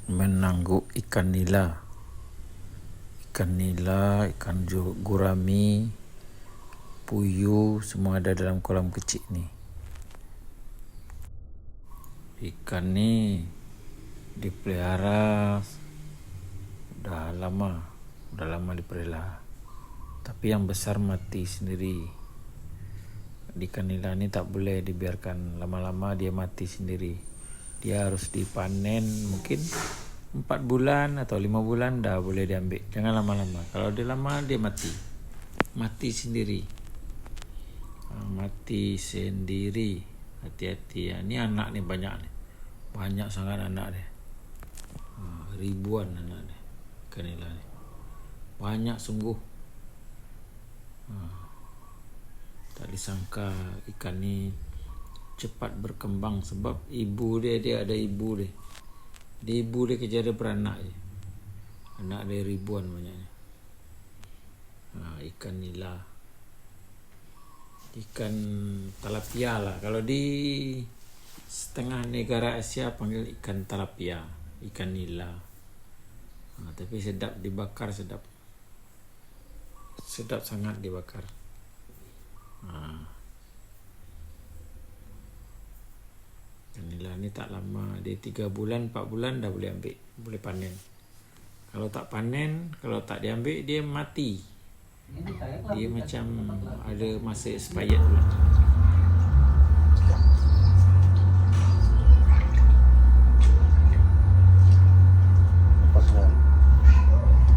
Menangguk ikan nila, ikan gurami, puyuh, semua ada dalam kolam kecil ni. Ikan ni dipelihara udah lama dipelihara, tapi yang besar mati sendiri. Ikan nila ni tak boleh dibiarkan lama-lama, dia mati sendiri. Dia harus dipanen mungkin 4 bulan atau 5 bulan dah boleh diambil. Jangan lama-lama. Kalau dia lama dia mati sendiri. Mati sendiri. Hati-hati ya. Ini anak ni banyak sangat anak dia. Ribuan anak dia. Ikan nila ni banyak sungguh. Tak disangka ikan ni cepat berkembang sebab ibu dia ada ibu dia. Ibu dia kejar dia beranak je. Anak dia ribuan banyaknya. Ikan nila. Ikan talapia lah. Kalau di setengah negara Asia panggil ikan talapia, ikan nila. Tapi sedap dibakar, sedap sangat dibakar. Ikan nila ni tak lama, dia 3 bulan 4 bulan dah boleh ambil, boleh panen. Kalau tak panen, kalau tak diambil dia mati. Dia macam ada masa expired pula.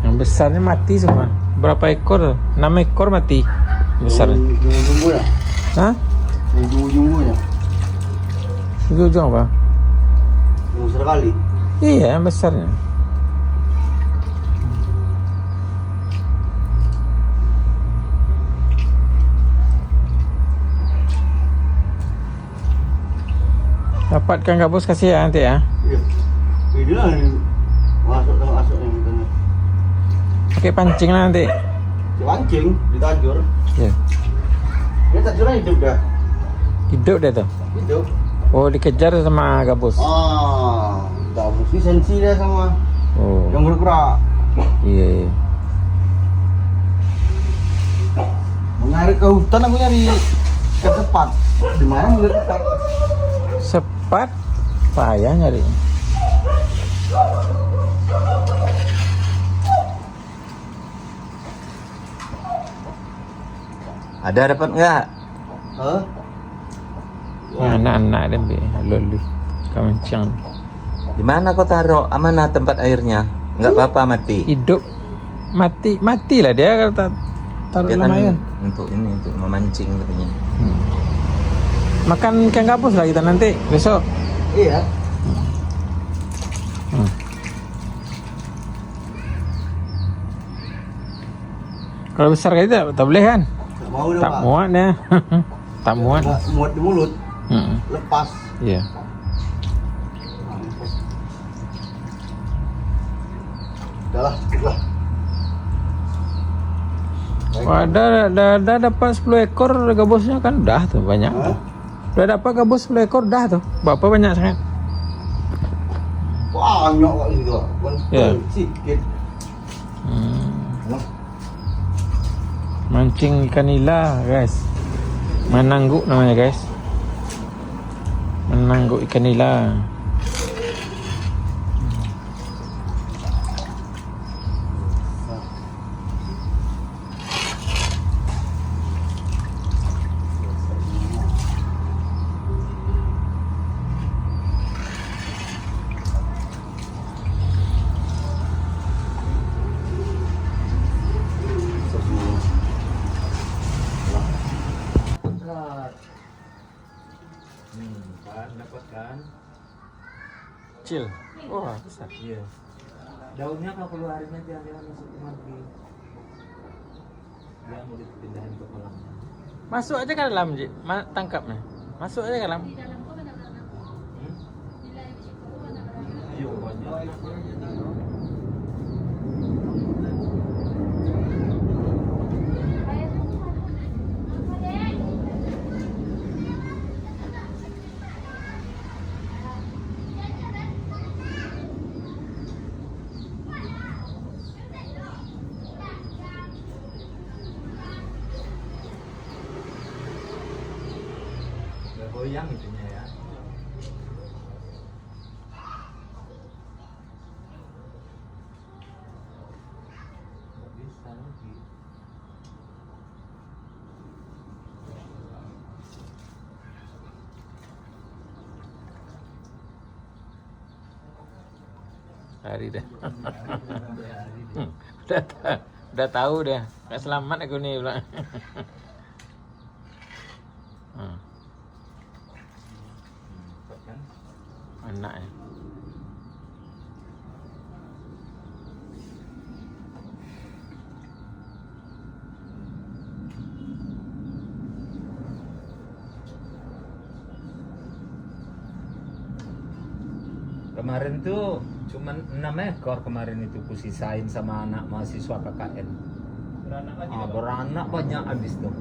Yang besar ni mati semua. Berapa ekor tu? 6 ekor mati. Besar. Jumbo dah. Ha? Jumbo dah. Ujung apa? Yang besar kali. Iya, yang besarnya. Dapatkan gabus kasih ya nanti ya. Iya. Ini lah masuk yang tengah. Pakai pancing lah nanti. Pancing, ditajur. Ya. Dia tajurnya hidup dah. Hidup dia tuh. Hidup. Oh, dikejar sama gabus. Gabus ini sensi dia sama. Oh. Yang bergerak. Iya. Mencari ke hutan aku nyari ke tempat. Di mana mulai tempat? Sepat payah nyari. Ada dapat enggak? Hah? Anak-anak dia ambil. Lalu kamancang. Di mana kau taruh? Amanah tempat airnya? Enggak apa-apa mati. Hidup matilah dia kalau tak taruh Dia dalam kan air. untuk memancing katanya. Makan ikan gabus lah kita nanti besok. Iya. Kalau besar kali tak boleh kan? Tak mau dah, Tak Pak. muat dia. Tak muat. Muat di mulut. Lepas. Iya. Udahlah, cukup lah. Wah, dah dapat 10 ekor gabusnya kan dah tuh banyak. Hah? Udah dapat gabus 10 ekor dah tuh. Berapa banyak sangat? Banyak kok gitu, Pak. Ya. Sikit. Alah. Mancing ikan nila, guys. Menangguk namanya, guys. Menangguk ikan nila. Dapat kan? Kecil. Wah, besar. Iya. Daunnya kalau keluarinnya dia masukin lagi. Dia mau dipindahin ke kolamnya. Masuk aja ke dalam, Ji. Tangkapnya. Masuk aja ke dalam. Iya banyak. goyang itunya ya. Nggak bisa lagi. Hari dah. Udah tahu dah. Gak selamat aku nih pula. Anaknya. Kemarin tuh cuman 6 ekor kemarin itu kusisain sama anak mahasiswa KKN. Beranak lagi. Beranak banyak habis tuh.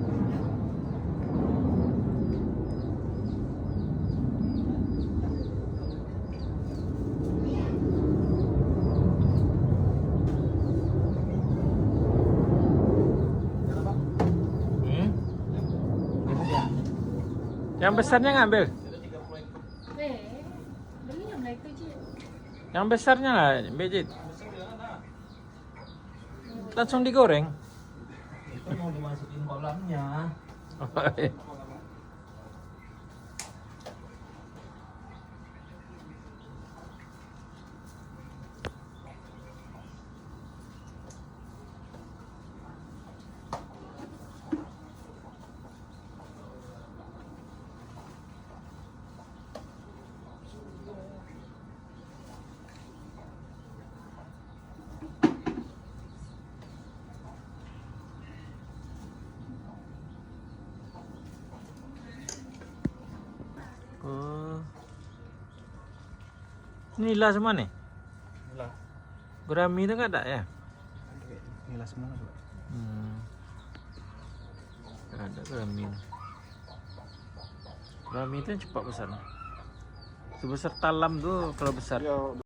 Yang besarnya ngambil. Beli yang naik tu je. Yang besarnya lah, Bejit. Langsung digoreng. Itu mau dimasukin kolamnya. Oh. Nila semua nih? Lah, Gurami itu nggak ada ya? ngilas semua lah. Nggak ada gurami. Gurami itu yang cepat besar. Sebesar talam tuh kalau besar. Ya,